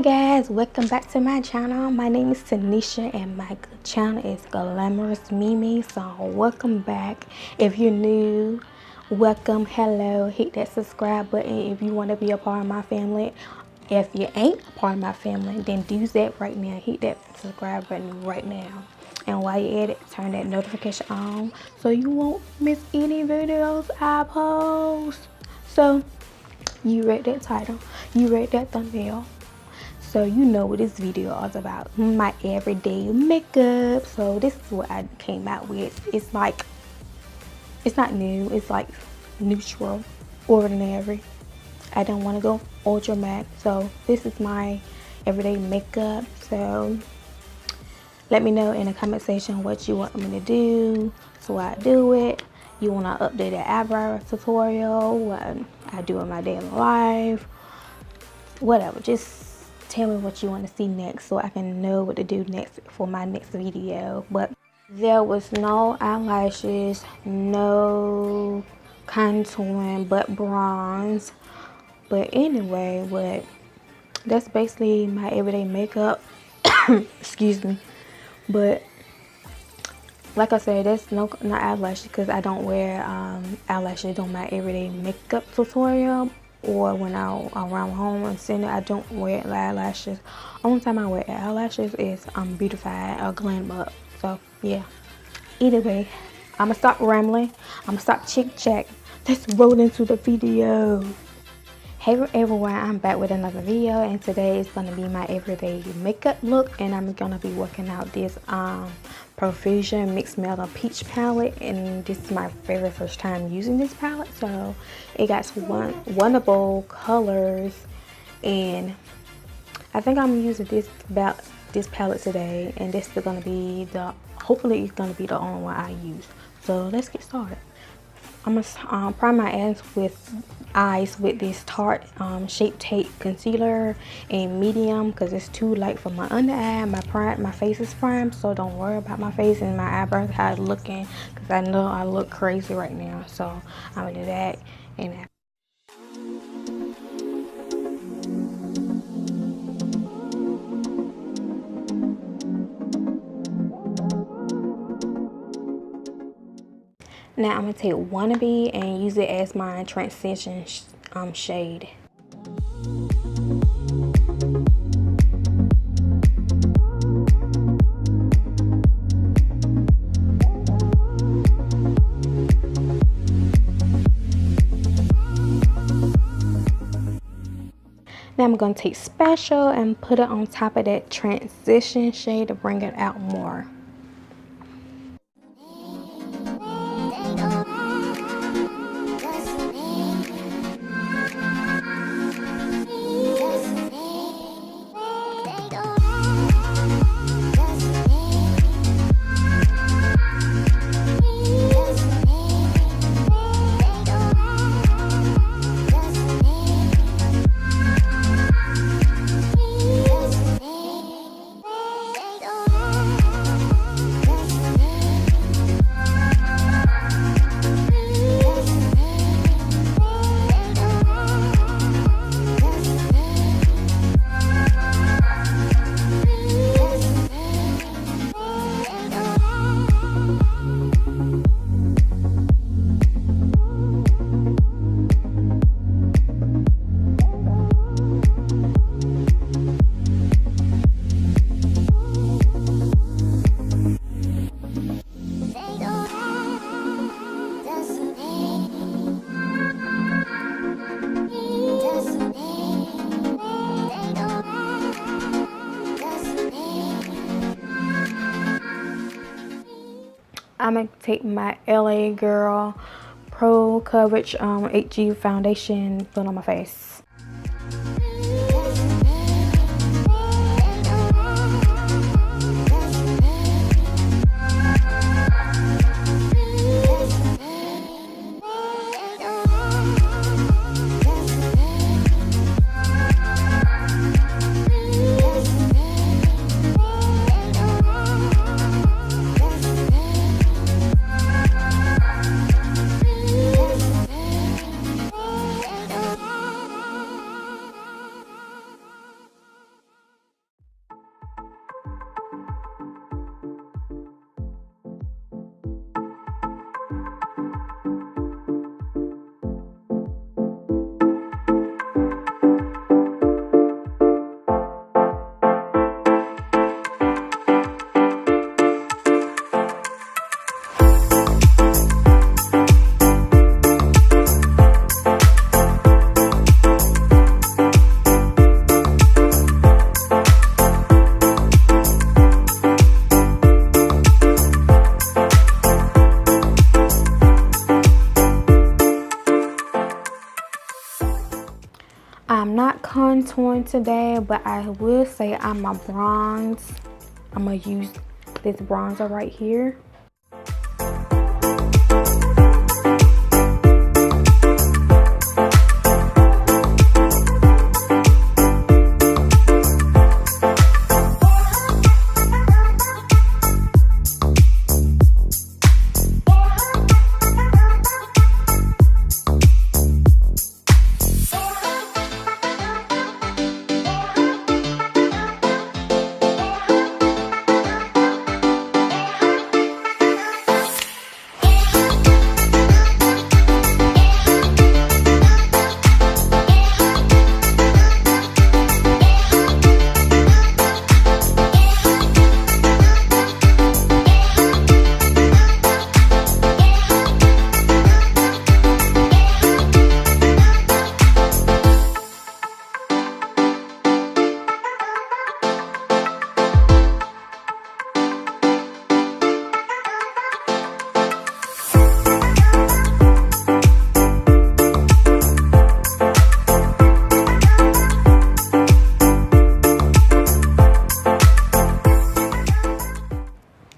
Hi guys, welcome back to my channel. My name is Tanisha and my channel is Glamorous MiMi. So welcome back. If you're new, welcome, hello. Hit that subscribe button if you want to be a part of my family. If you ain't a part of my family, then do that right now. Hit that subscribe button right now. And while you're at it, turn that notification on so you won't miss any videos I post. So you read that title, you read that thumbnail, so you know what this video is about. My everyday makeup. So this is what I came out with. It's like, it's not new, it's like neutral, ordinary. I don't want to go ultra matte, so this is my everyday makeup. So let me know in the comment section what you want me to do so I do it. You want to update an eyebrow tutorial, what I do in my daily life, whatever. Just tell me what you want to see next so I can know what to do next for my next video. But there was no eyelashes, no contouring, but bronze. But anyway, that's basically my everyday makeup. Excuse me. But like I said, that's not eyelashes because I don't wear eyelashes on my everyday makeup tutorial, or when I'm around home and center, I don't wear eyelashes. Only time I wear eyelashes is beautified or glam up. So yeah, either way, I'm gonna stop rambling, I'm gonna stop chit chat. Let's roll into the video. Hey everyone, I'm back with another video, and today is going to be my everyday makeup look, and I'm going to be working out this Profusion Mixed Mellow Peach palette, and this is my very first time using this palette. So it got some wonderful colors, and I think I'm using this palette today, and this is going to be hopefully it's going to be the only one I use. So let's get started. I'm gonna prime my eyes with this Tarte Shape Tape concealer in medium because it's too light for my under eye. My face is primed, so don't worry about my face and my eyebrows how it's looking, because I know I look crazy right now. So I'm gonna do that and that. Now I'm going to take Wannabe and use it as my transition shade. Now I'm going to take Special and put it on top of that transition shade to bring it out more. I'm going to take my LA Girl Pro Coverage 8G foundation, put on my face. I'm not contouring today, but I will say I'm a bronze. I'm gonna use this bronzer right here.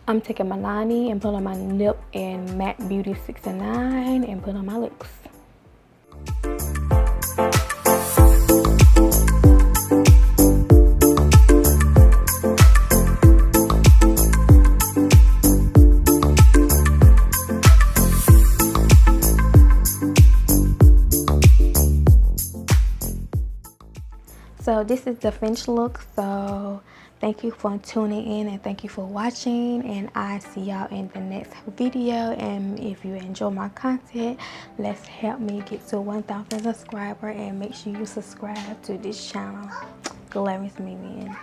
I'm taking my 90 and put on my lip and MAC Beauty 69 and put on my lips. So this is the finished look. So thank you for tuning in and thank you for watching, and I see y'all in the next video. And if you enjoy my content, let's help me get to 1,000 subscribers, and make sure you subscribe to this channel, Glamorous MiMi.